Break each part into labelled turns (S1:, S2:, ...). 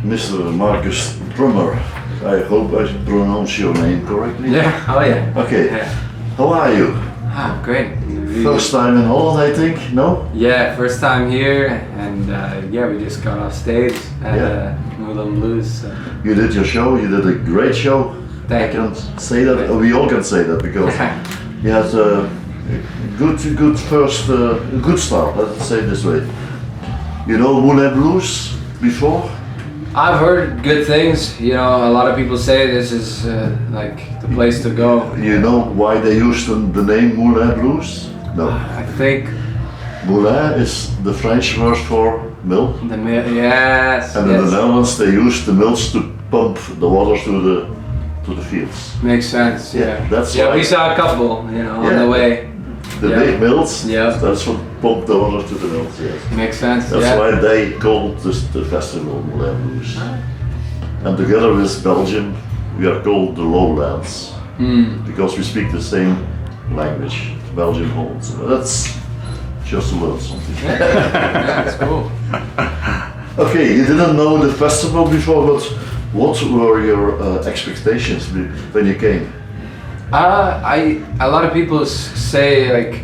S1: Mr. Marcus Trummer. I hope I pronounce your name correctly.
S2: Yeah, oh yeah.
S1: Okay,
S2: Yeah.
S1: how are you?
S2: Ah, great.
S1: First time in Holland, I think, no?
S2: Yeah, first time here, and yeah, we just got off stage at Moulin Blues. So.
S1: You did your show, you did a great show.
S2: Thank
S1: I
S2: you.
S1: can say that, we all can say that, because you had a good first, good start, let's say it this way. You know Moulin Blues before?
S2: I've heard good things. You know, a lot of people say this is like the place to go.
S1: You know why they used the name Moulin Blues? No.
S2: I think
S1: Moulin is the French word for mill.
S2: the yes.
S1: And in the Netherlands they use the mills to pump the water to the fields.
S2: Makes sense. Yeah.
S1: That's
S2: yeah.
S1: why
S2: We saw a couple, you know, on the way.
S1: The big mills.
S2: Yeah.
S1: That's what pump the water to the mills. Yes.
S2: Makes sense.
S1: That's why they called this the festival Moulin Blues. And together with Belgium, we are called the Lowlands because we speak the same language, Belgian Holland. So that's just to learn something.
S2: Yeah, that's cool.
S1: Okay, you didn't know the festival before, but what were your expectations when you came?
S2: A lot of people say like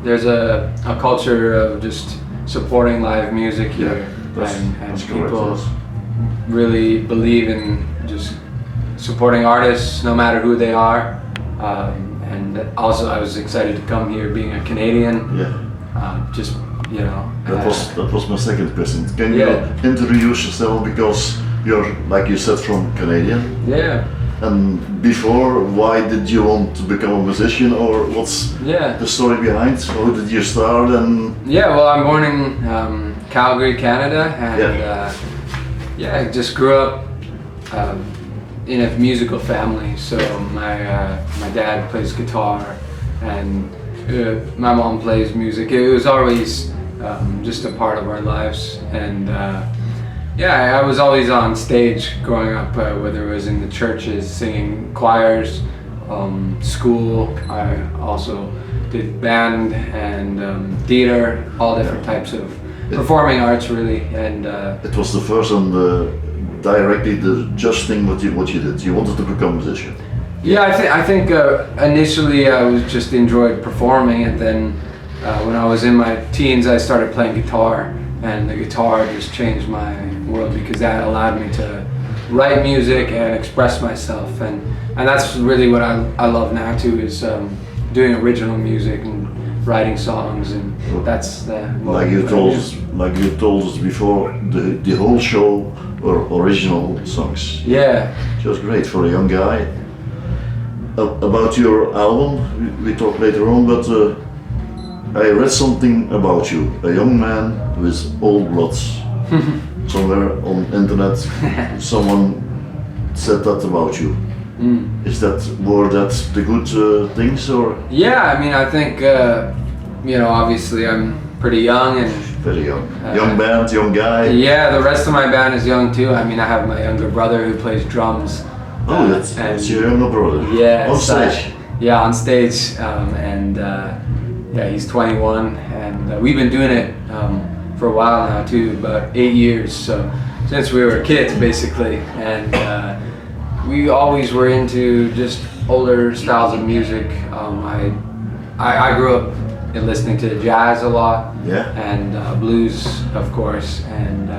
S2: there's a culture of just supporting live music here, and people really believe in just supporting artists no matter who they are. And also I was excited to come here being a Canadian. Just you know.
S1: That was my second question. Can you introduce yourself, because you're, like you said, from Canadian?
S2: Yeah.
S1: And before, why did you want to become a musician, or what's the story behind? How did you start? And
S2: yeah, well, I'm born in Calgary, Canada, and I just grew up in a musical family. So my dad plays guitar, and my mom plays music. It was always just a part of our lives, and I was always on stage growing up, whether it was in the churches, singing choirs, school. I also did band and theater, all different types of performing arts, really. And
S1: it was the first and directly the just thing what you did. You wanted to become a musician.
S2: Yeah, I think initially I was just enjoyed performing, and then when I was in my teens, I started playing guitar. And the guitar just changed my world, because that allowed me to write music and express myself, and that's really what I love now too, is doing original music and writing songs, and that's
S1: like you told us before, the whole show were original songs.
S2: Yeah,
S1: just great for a young guy. About your album, we talk later on, but I read something about you, a young man with old blood. Somewhere on internet, someone said that about you. Is that the good things, or?
S2: Yeah, I mean, I think you know, obviously I'm pretty young and
S1: very young. Young band, young guy.
S2: Yeah, the rest of my band is young too. I mean, I have my younger brother who plays drums.
S1: Oh, that's your younger brother.
S2: Yeah,
S1: on stage.
S2: Yeah, on stage, and. Yeah, he's 21, and we've been doing it for a while now too, about 8 years, so since we were kids basically, and we always were into just older styles of music. I grew up in listening to jazz a lot, and blues, of course, and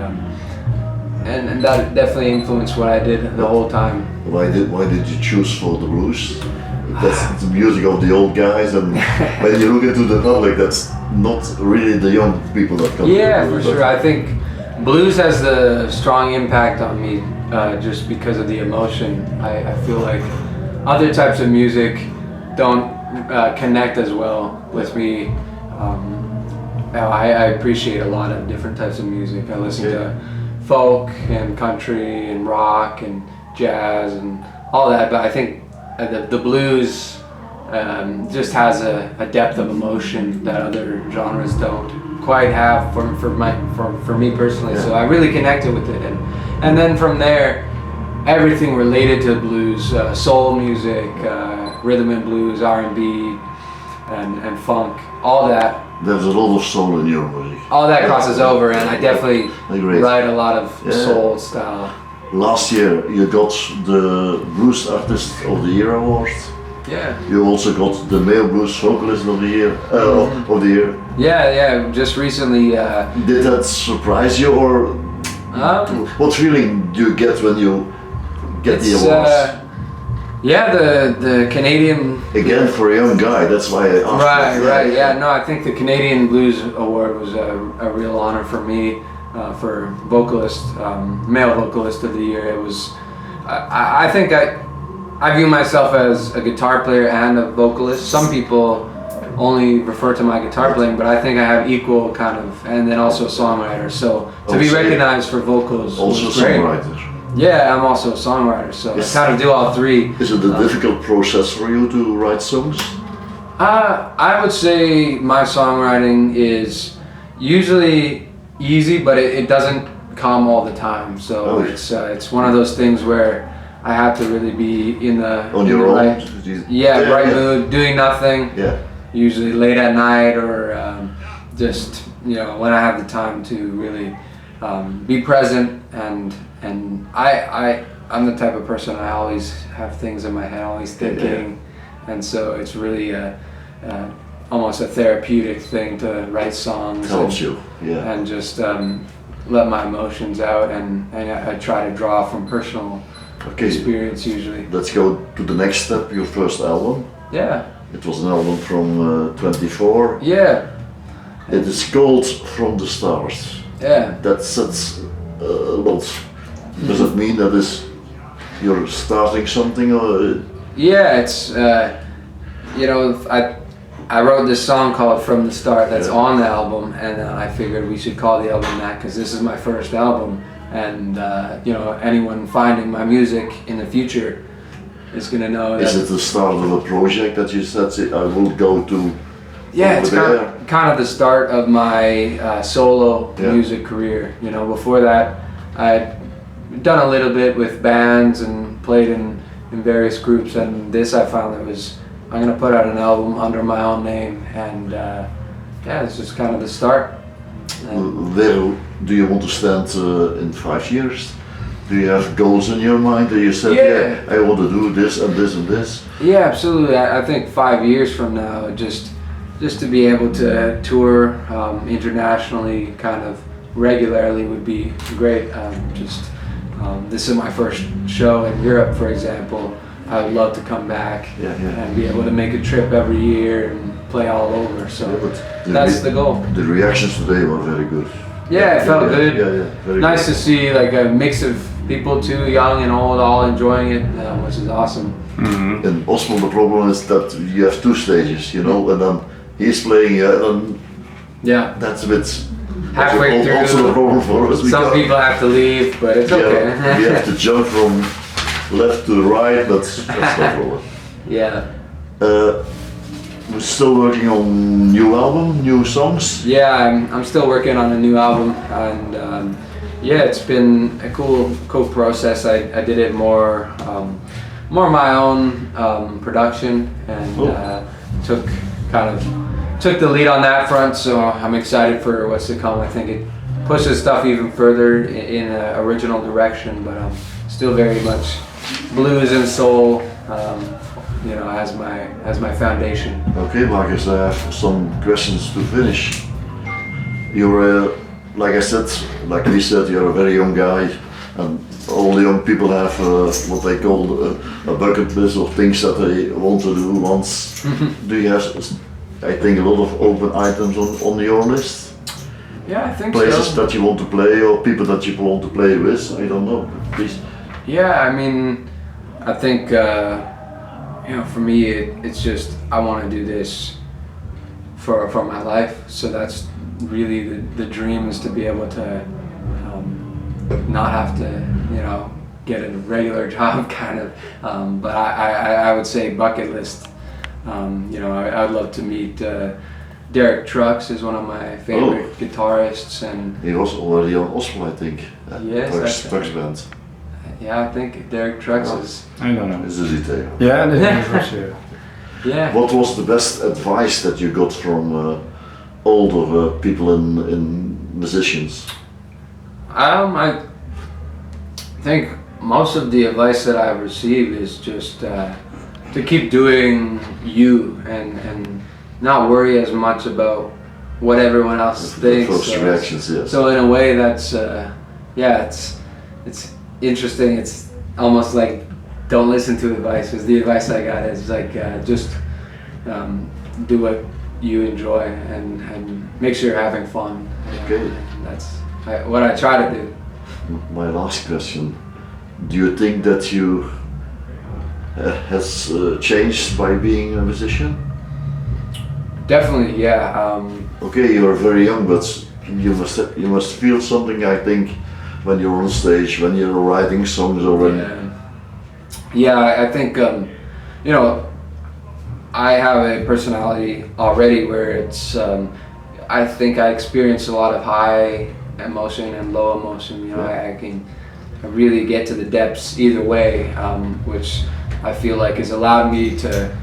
S2: that definitely influenced what I did the whole time.
S1: Why did you choose for the blues? That's the music of the old guys, and when you look into the public, that's not really the young people that come.
S2: Yeah, for sure. I think blues has a strong impact on me, just because of the emotion. I feel like other types of music don't connect as well with me. I appreciate a lot of different types of music. I listen to folk and country and rock and jazz and all that, but I think the blues just has a depth of emotion that other genres don't quite have for me personally. So I really connected with it, and then from there, everything related to blues, soul music, rhythm and blues, R&B, and funk, all that
S1: There's a lot of soul in your music.
S2: All that crosses over, and I definitely
S1: Great.
S2: write a lot of soul style.
S1: Last year you got the Blues Artist of the Year award.
S2: Yeah.
S1: You also got the Male Blues Vocalist of the Year. Of the year.
S2: Yeah. Just recently.
S1: Did that surprise you, or what feeling do you get when you get the awards?
S2: Yeah, the Canadian.
S1: Again, for a young guy, that's why I asked.
S2: Right. Yeah, no, I think the Canadian Blues Award was a real honor for me, for vocalist, male vocalist of the year. It was, I think I view myself as a guitar player and a vocalist. Some people only refer to my guitar playing, but I think I have equal kind of, and then also a songwriter. So to be recognized for vocals
S1: also
S2: was great.
S1: songwriter.
S2: Yeah, I'm also a songwriter, so I kind of do all three.
S1: Is it a difficult process for you to write songs?
S2: I would say my songwriting is usually easy, but it doesn't come all the time. So it's one of those things where I have to really be in the right mood, doing nothing.
S1: Yeah.
S2: Usually late at night, or just when I have the time to really be present, and I'm the type of person, I always have things in my head, always thinking, and so it's really almost a therapeutic thing to write songs.
S1: Helps
S2: and,
S1: you,
S2: and just let my emotions out, and I try to draw from personal experience usually.
S1: Let's go to the next step, your first album.
S2: Yeah.
S1: It was an album from 24.
S2: Yeah.
S1: It is called From the Stars.
S2: Yeah.
S1: That sets a lot. Does it mean that you're starting something, or?
S2: Yeah, it's I wrote this song called From the Start that's on the album, and I figured we should call the album that because this is my first album, and anyone finding my music in the future is gonna know that.
S1: Is it the start of a project that you said I will go to?
S2: Yeah, it's kind of the start of my solo music career. Before that, I'd done a little bit with bands and played in various groups, and this I found I'm gonna put out an album under my own name, and it's just kind of the start.
S1: Where do you want to stand in 5 years? Do you have goals in your mind? Do you say, I want to do this and this and this?
S2: Yeah, absolutely. I think 5 years from now, just to be able to tour internationally, kind of regularly, would be great. This is my first show in Europe, for example. I would love to come back and be able to make a trip every year and play all over. So that's the goal.
S1: The reactions today were very good.
S2: Yeah, it felt good.
S1: Very
S2: nice
S1: good.
S2: to see like a mix of people, too young and old, all enjoying it, which is awesome.
S3: Mm-hmm.
S1: In Ospel, the problem is that you have two stages, and then he's playing, and that's a bit
S2: halfway through.
S1: Also the problem for us.
S2: Some people have to leave, but it's okay.
S1: We have to jump from left to right, but that's no problem.
S2: Yeah.
S1: We're still working on new album, new songs.
S2: Yeah, I'm still working on a new album, and it's been a cool process. I did it more my own production, and took the lead on that front. So I'm excited for what's to come. I think it pushes stuff even further in an original direction, but still very much blues and soul. As my foundation.
S1: Okay, Marcus, I have some questions to finish. You're, like we said, you're a very young guy, and all the young people have what they call a bucket list of things that they want to do once. Do you have, I think, a lot of open items on your list?
S2: Yeah, I think
S1: Places that you want to play, or people that you want to play with? I don't know. Please.
S2: Yeah, I mean, I think. For me, it's just I want to do this for my life. So that's really the dream, is to be able to not have to get a regular job kind of. But I would say bucket list. I'd love to meet Derek Trucks is one of my favorite guitarists, and
S1: he was already on Ospel, I think.
S2: Yes,
S1: Trucks band.
S2: Yeah, I think Derek Trucks is.
S3: I don't know.
S1: Is it there?
S3: Yeah, that is for sure.
S2: Yeah.
S1: What was the best advice that you got from older people in musicians?
S2: I think most of the advice that I've received is just to keep doing you and not worry as much about what everyone else thinks.
S1: First reactions, yes.
S2: So in a way, that's it's interesting. It's almost like don't listen to advice. Because the advice I got is like just do what you enjoy and make sure you're having fun.
S1: Okay.
S2: And that's what I try to do.
S1: My last question: do you think that you has changed by being a musician?
S2: Definitely, yeah.
S1: Okay, you're very young, but you must feel something. I think when you're on stage, when you're writing songs, or when.
S2: Yeah, I think you know, I have a personality already where it's. I think I experience a lot of high emotion and low emotion. You know, I can really get to the depths either way, which I feel like has allowed me to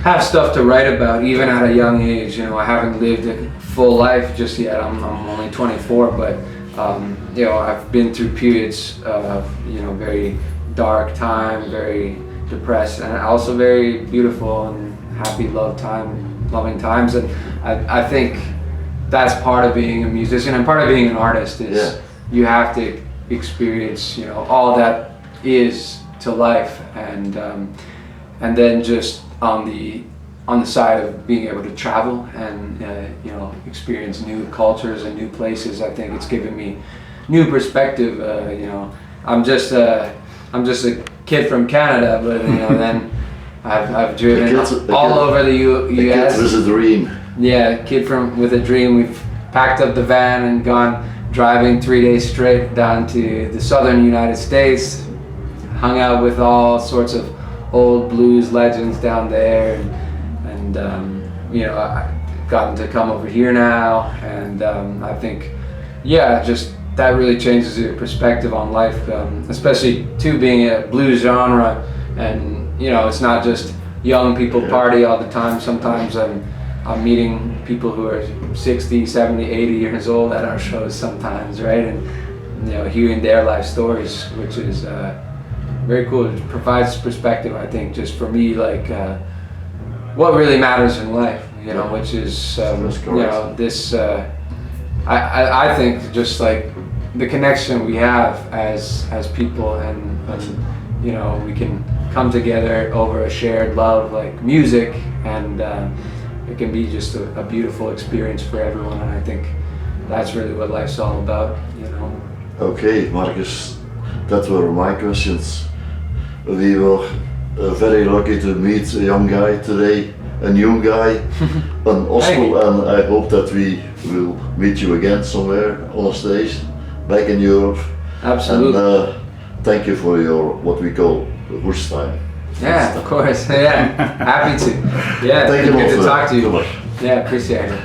S2: have stuff to write about even at a young age. You know, I haven't lived a full life just yet. I'm only 24, but you know, I've been through periods of, you know, very dark time, very depressed, and also very beautiful and happy loving times. And I think that's part of being a musician and part of being an artist is you have to experience, you know, all that is to life, and then just on the side of being able to travel and you know, experience new cultures and new places. I think it's given me new perspective. You know, I'm just a kid from Canada, but you know, then I've driven all over the U.S.
S1: Kid with a dream.
S2: Yeah, kid with a dream. We've packed up the van and gone driving 3 days straight down to the southern United States. Hung out with all sorts of old blues legends down there, and you know, I've gotten to come over here now, and I think, yeah, just that really changes your perspective on life, especially too being a blues genre, and you know, it's not just young people party all the time. Sometimes I'm meeting people who are 60, 70, 80 years old at our shows sometimes, right? And you know, hearing their life stories, which is very cool. It provides perspective, I think, just for me, like what really matters in life, you know, which is you know, this I think just like the connection we have as people, and you know, we can come together over a shared love like music, and it can be just a beautiful experience for everyone, and I think that's really what life's all about, you know.
S1: Okay, Marcus, that were my questions. We were very lucky to meet a young guy today, a new guy, an Ospel, and I hope that we will meet you again somewhere on a stage, back in Europe.
S2: Absolutely.
S1: And thank you for your, what we call, Bush time.
S2: Yeah, of course. Yeah, happy to. Yeah,
S1: Thank you
S2: good to
S1: also.
S2: talk to you.
S1: Goodbye.
S2: Yeah, appreciate it.